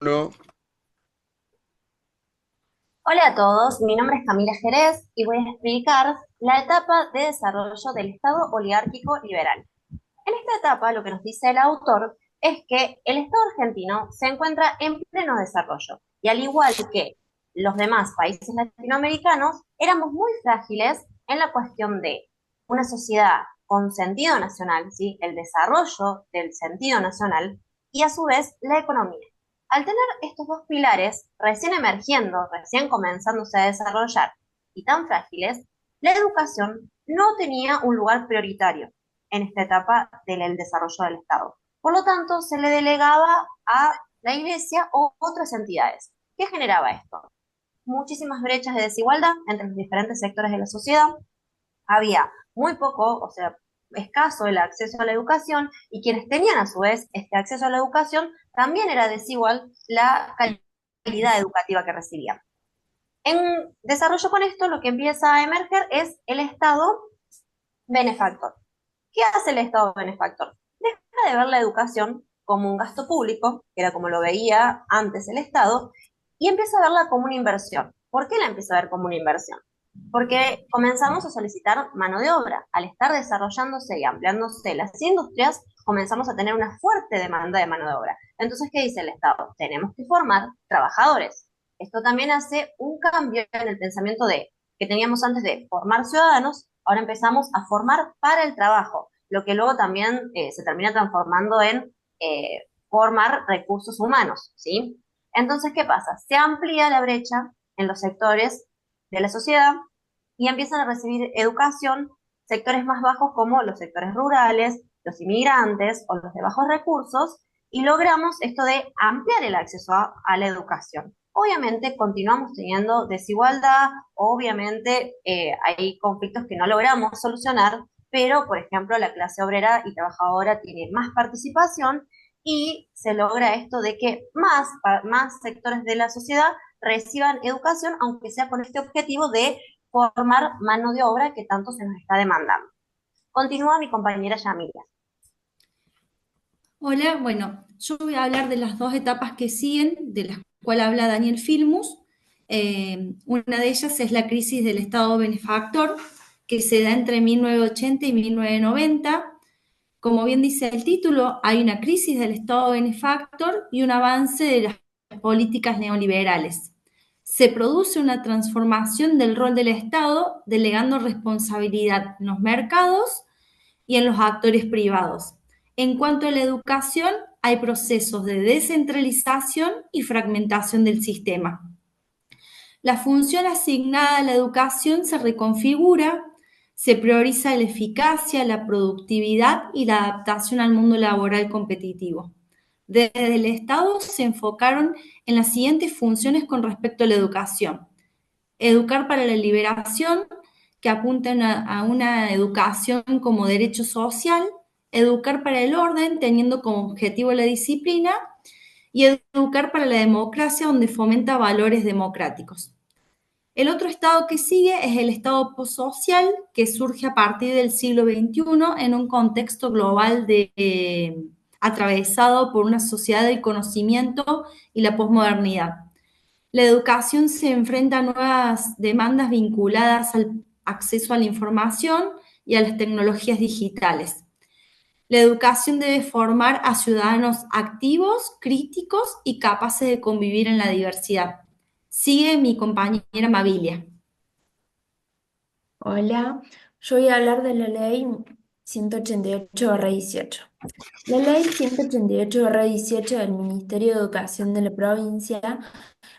Hola a todos, mi nombre es Camila Jerez y voy a explicar la etapa de desarrollo del Estado oligárquico liberal. En esta etapa, lo que nos dice el autor es que el Estado argentino se encuentra en pleno desarrollo y al igual que los demás países latinoamericanos, éramos muy frágiles en la cuestión de una sociedad con sentido nacional, ¿sí? El desarrollo del sentido nacional y a su vez la economía. Al tener estos dos pilares recién emergiendo, recién comenzándose a desarrollar y tan frágiles, la educación no tenía un lugar prioritario en esta etapa del desarrollo del Estado. Por lo tanto, se le delegaba a la Iglesia o otras entidades. ¿Qué generaba esto? Muchísimas brechas de desigualdad entre los diferentes sectores de la sociedad. Había muy poco, o sea, escaso el acceso a la educación y quienes tenían a su vez este acceso a la educación también era desigual la calidad educativa que recibían. En desarrollo con esto, lo que empieza a emerger es el Estado benefactor. ¿Qué hace el Estado benefactor? Deja de ver la educación como un gasto público, que era como lo veía antes el Estado, y empieza a verla como una inversión. ¿Por qué la empieza a ver como una inversión? Porque comenzamos a solicitar mano de obra. Al estar desarrollándose y ampliándose las industrias, comenzamos a tener una fuerte demanda de mano de obra. Entonces, ¿qué dice el Estado? Tenemos que formar trabajadores. Esto también hace un cambio en el pensamiento de que teníamos antes de formar ciudadanos, ahora empezamos a formar para el trabajo, lo que luego también se termina transformando en formar recursos humanos, ¿sí? Entonces, ¿qué pasa? Se amplía la brecha en los sectores de la sociedad y empiezan a recibir educación sectores más bajos como los sectores rurales, los inmigrantes o los de bajos recursos, y logramos esto de ampliar el acceso a la educación. Obviamente continuamos teniendo desigualdad, obviamente hay conflictos que no logramos solucionar, pero por ejemplo la clase obrera y trabajadora tiene más participación y se logra esto de que más sectores de la sociedad reciban educación, aunque sea con este objetivo de formar mano de obra que tanto se nos está demandando. Continúa mi compañera Yamilia. Hola, bueno, yo voy a hablar de las dos etapas que siguen, de las cuales habla Daniel Filmus. Una de ellas es la crisis del Estado benefactor, que se da entre 1980 y 1990. Como bien dice el título, hay una crisis del Estado benefactor y un avance de las políticas neoliberales. Se produce una transformación del rol del Estado, delegando responsabilidad en los mercados y en los actores privados. En cuanto a la educación, hay procesos de descentralización y fragmentación del sistema. La función asignada a la educación se reconfigura, se prioriza la eficacia, la productividad y la adaptación al mundo laboral competitivo. Desde el Estado se enfocaron en las siguientes funciones con respecto a la educación. Educar para la liberación, que apuntan a una educación como derecho social, educar para el orden, teniendo como objetivo la disciplina, y educar para la democracia, donde fomenta valores democráticos. El otro estado que sigue es el estado postsocial, que surge a partir del siglo XXI en un contexto global atravesado por una sociedad del conocimiento y la posmodernidad. La educación se enfrenta a nuevas demandas vinculadas al acceso a la información y a las tecnologías digitales. La educación debe formar a ciudadanos activos, críticos y capaces de convivir en la diversidad. Sigue mi compañera Mavilia. Hola, yo voy a hablar de la ley 188/18. La ley 188/18 del Ministerio de Educación de la provincia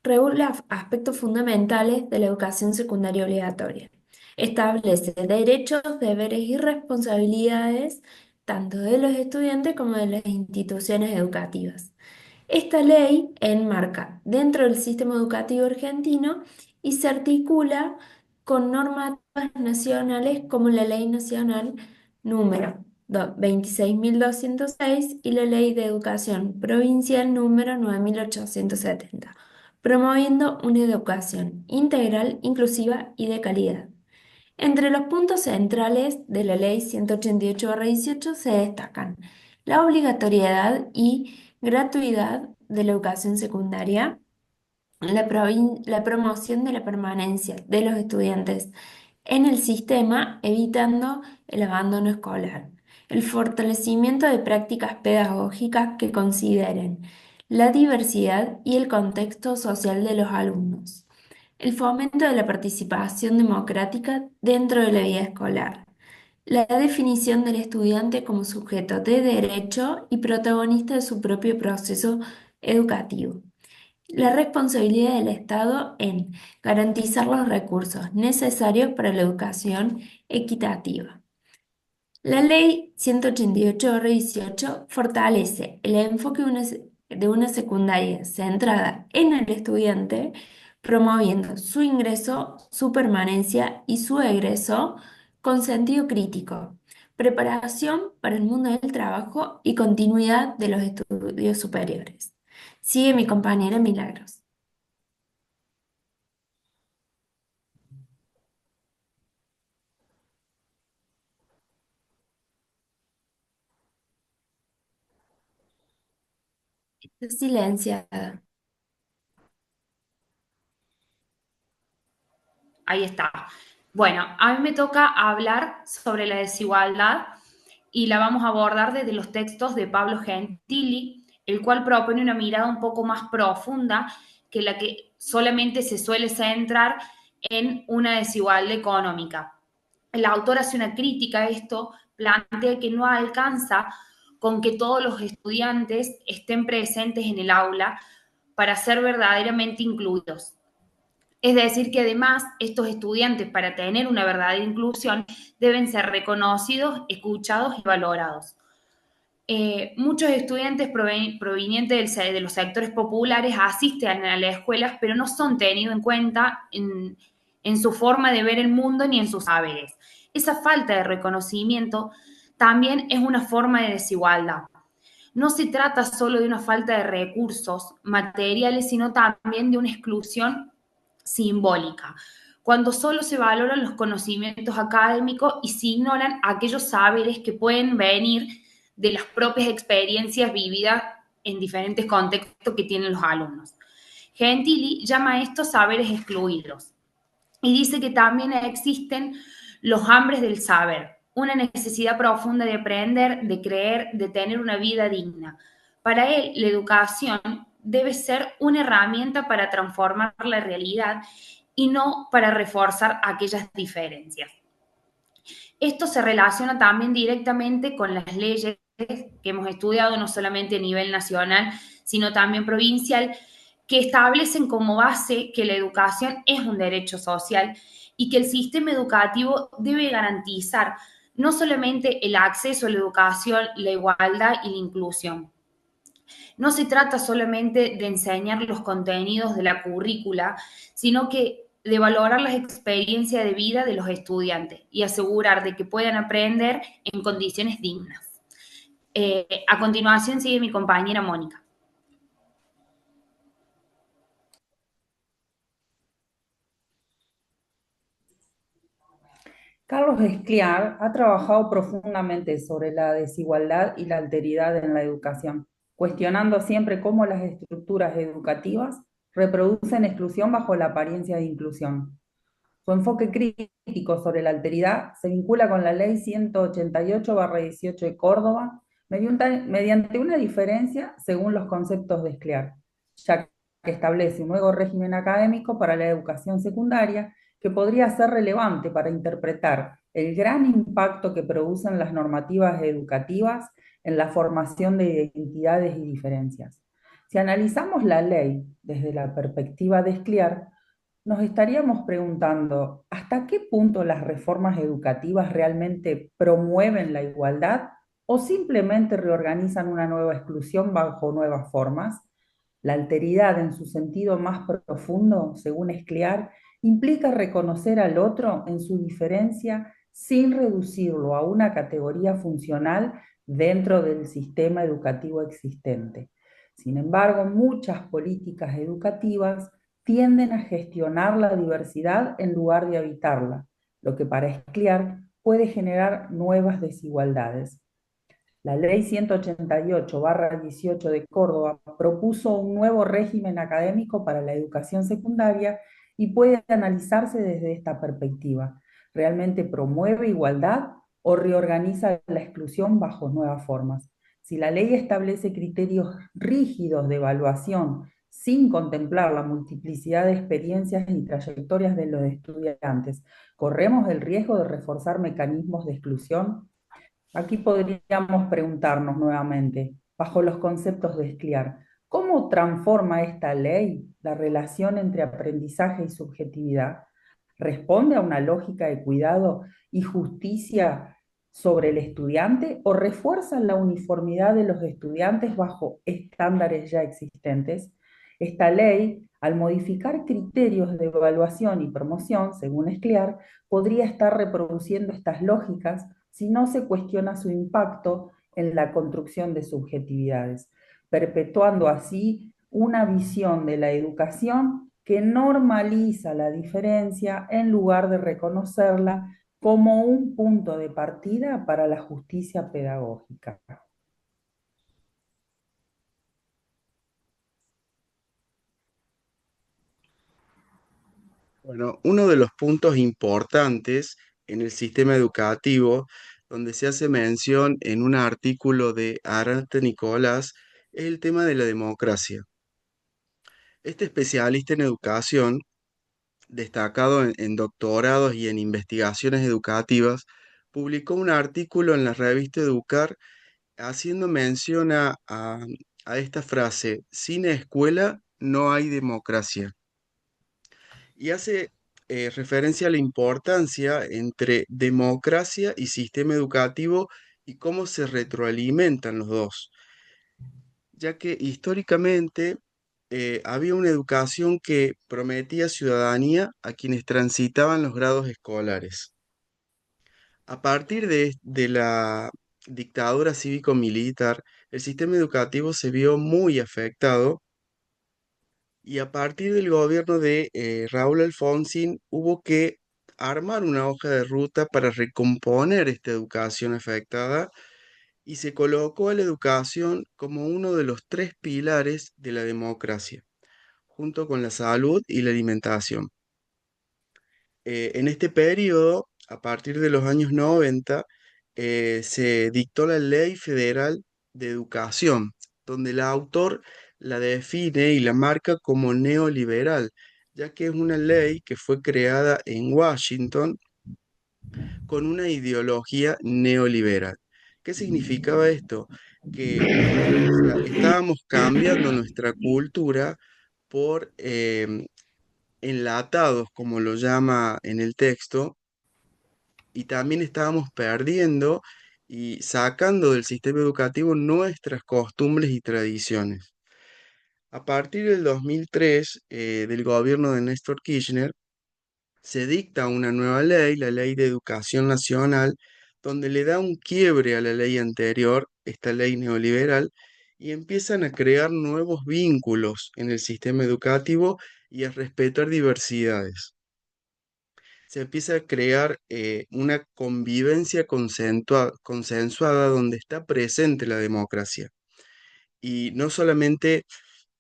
regula aspectos fundamentales de la educación secundaria obligatoria. Establece derechos, deberes y responsabilidades tanto de los estudiantes como de las instituciones educativas. Esta ley enmarca dentro del sistema educativo argentino y se articula con normativas nacionales como la Ley Nacional número 26.206 y la Ley de Educación Provincial número 9.870, promoviendo una educación integral, inclusiva y de calidad. Entre los puntos centrales de la Ley 188/18 se destacan la obligatoriedad y gratuidad de la educación secundaria, la promoción de la permanencia de los estudiantes en el sistema, evitando el abandono escolar, el fortalecimiento de prácticas pedagógicas que consideren la diversidad y el contexto social de los alumnos, el fomento de la participación democrática dentro de la vida escolar, la definición del estudiante como sujeto de derecho y protagonista de su propio proceso educativo. La responsabilidad del Estado en garantizar los recursos necesarios para la educación equitativa. La Ley 188/18 fortalece el enfoque de una secundaria centrada en el estudiante, promoviendo su ingreso, su permanencia y su egreso con sentido crítico, preparación para el mundo del trabajo y continuidad de los estudios superiores. Sigue mi compañera Milagros. Silenciada. Ahí está. Bueno, a mí me toca hablar sobre la desigualdad y la vamos a abordar desde los textos de Pablo Gentili, el cual propone una mirada un poco más profunda que la que solamente se suele centrar en una desigualdad económica. El autor hace una crítica a esto, plantea que no alcanza con que todos los estudiantes estén presentes en el aula para ser verdaderamente incluidos. Es decir, que además estos estudiantes, para tener una verdadera inclusión, deben ser reconocidos, escuchados y valorados. Muchos estudiantes provenientes de los sectores populares asisten a las escuelas, pero no son tenidos en cuenta en su forma de ver el mundo ni en sus saberes. Esa falta de reconocimiento también es una forma de desigualdad. No se trata solo de una falta de recursos materiales, sino también de una exclusión simbólica, cuando solo se valoran los conocimientos académicos y se ignoran aquellos saberes que pueden venir de las propias experiencias vividas en diferentes contextos que tienen los alumnos. Gentili llama a estos saberes excluidos y dice que también existen los hambres del saber, una necesidad profunda de aprender, de creer, de tener una vida digna. Para él, la educación debe ser una herramienta para transformar la realidad y no para reforzar aquellas diferencias. Esto se relaciona también directamente con las leyes que hemos estudiado, no solamente a nivel nacional, sino también provincial, que establecen como base que la educación es un derecho social y que el sistema educativo debe garantizar no solamente el acceso a la educación, la igualdad y la inclusión. No se trata solamente de enseñar los contenidos de la currícula, sino que de valorar las experiencias de vida de los estudiantes y asegurar de que puedan aprender en condiciones dignas. A continuación sigue mi compañera Mónica. Carlos Escliar ha trabajado profundamente sobre la desigualdad y la alteridad en la educación, cuestionando siempre cómo las estructuras educativas reproducen exclusión bajo la apariencia de inclusión. Su enfoque crítico sobre la alteridad se vincula con la Ley 188/18 de Córdoba mediante una diferencia según los conceptos de Escliar, ya que establece un nuevo régimen académico para la educación secundaria que podría ser relevante para interpretar el gran impacto que producen las normativas educativas en la formación de identidades y diferencias. Si analizamos la ley desde la perspectiva de Escliar, nos estaríamos preguntando, ¿hasta qué punto las reformas educativas realmente promueven la igualdad o simplemente reorganizan una nueva exclusión bajo nuevas formas? La alteridad en su sentido más profundo, según Escliar, implica reconocer al otro en su diferencia sin reducirlo a una categoría funcional dentro del sistema educativo existente. Sin embargo, muchas políticas educativas tienden a gestionar la diversidad en lugar de habitarla, lo que para Escliar puede generar nuevas desigualdades. La Ley 188/18 de Córdoba propuso un nuevo régimen académico para la educación secundaria y puede analizarse desde esta perspectiva. ¿Realmente promueve igualdad o reorganiza la exclusión bajo nuevas formas? Si la ley establece criterios rígidos de evaluación sin contemplar la multiplicidad de experiencias y trayectorias de los estudiantes, ¿corremos el riesgo de reforzar mecanismos de exclusión? Aquí podríamos preguntarnos nuevamente, bajo los conceptos de Scliar, ¿cómo transforma esta ley la relación entre aprendizaje y subjetividad? ¿Responde a una lógica de cuidado y justicia sobre el estudiante o refuerza la uniformidad de los estudiantes bajo estándares ya existentes? Esta ley, al modificar criterios de evaluación y promoción, según Scliar, podría estar reproduciendo estas lógicas si no se cuestiona su impacto en la construcción de subjetividades, perpetuando así una visión de la educación que normaliza la diferencia en lugar de reconocerla como un punto de partida para la justicia pedagógica. Bueno, uno de los puntos importantes en el sistema educativo, donde se hace mención en un artículo de Arante Nicolás, es el tema de la democracia. Este especialista en educación, destacado en doctorados y en investigaciones educativas, publicó un artículo en la revista Educar haciendo mención a esta frase: sin escuela no hay democracia. Y hace referencia a la importancia entre democracia y sistema educativo y cómo se retroalimentan los dos, ya que históricamente había una educación que prometía ciudadanía a quienes transitaban los grados escolares. A partir de la dictadura cívico-militar, el sistema educativo se vio muy afectado y a partir del gobierno de Raúl Alfonsín hubo que armar una hoja de ruta para recomponer esta educación afectada y se colocó a la educación como uno de los tres pilares de la democracia, junto con la salud y la alimentación. En este periodo, a partir de los años 90, se dictó la Ley Federal de Educación, donde el autor la define y la marca como neoliberal, ya que es una ley que fue creada en Washington con una ideología neoliberal. ¿Qué significaba esto? Que o sea, estábamos cambiando nuestra cultura por enlatados, como lo llama en el texto, y también estábamos perdiendo y sacando del sistema educativo nuestras costumbres y tradiciones. A partir del 2003, del gobierno de Néstor Kirchner, se dicta una nueva ley, la Ley de Educación Nacional, donde le da un quiebre a la ley anterior, esta ley neoliberal, y empiezan a crear nuevos vínculos en el sistema educativo y a respetar diversidades. Se empieza a crear una convivencia consensuada donde está presente la democracia. Y no solamente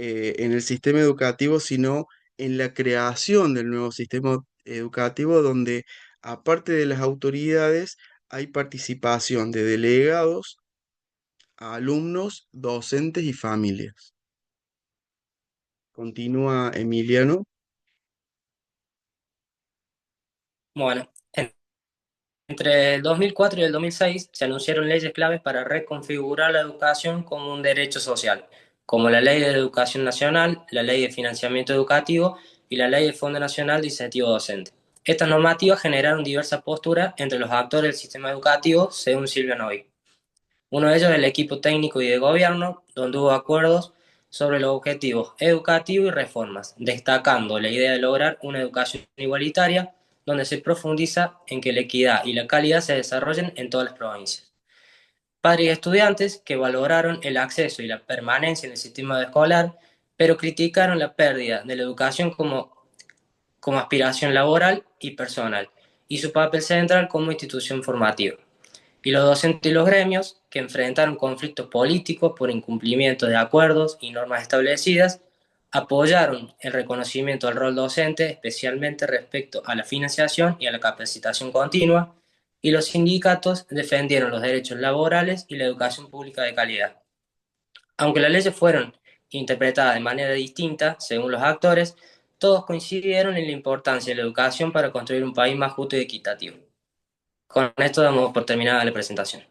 en el sistema educativo, sino en la creación del nuevo sistema educativo, donde aparte de las autoridades, hay participación de delegados, alumnos, docentes y familias. Continúa Emiliano. Bueno, entre el 2004 y el 2006 se anunciaron leyes claves para reconfigurar la educación como un derecho social, como la Ley de Educación Nacional, la Ley de Financiamiento Educativo y la Ley del Fondo Nacional de Incentivo Docente. Estas normativas generaron diversas posturas entre los actores del sistema educativo, según Silvia Novi. Uno de ellos es el equipo técnico y de gobierno, donde hubo acuerdos sobre los objetivos educativos y reformas, destacando la idea de lograr una educación igualitaria, donde se profundiza en que la equidad y la calidad se desarrollen en todas las provincias. Padres y estudiantes que valoraron el acceso y la permanencia en el sistema escolar, pero criticaron la pérdida de la educación como aspiración laboral y personal, y su papel central como institución formativa. Y los docentes y los gremios que enfrentaron conflictos políticos por incumplimiento de acuerdos y normas establecidas, apoyaron el reconocimiento del rol docente, especialmente respecto a la financiación y a la capacitación continua, y los sindicatos defendieron los derechos laborales y la educación pública de calidad. Aunque las leyes fueron interpretadas de manera distinta según los actores, todos coincidieron en la importancia de la educación para construir un país más justo y equitativo. Con esto damos por terminada la presentación.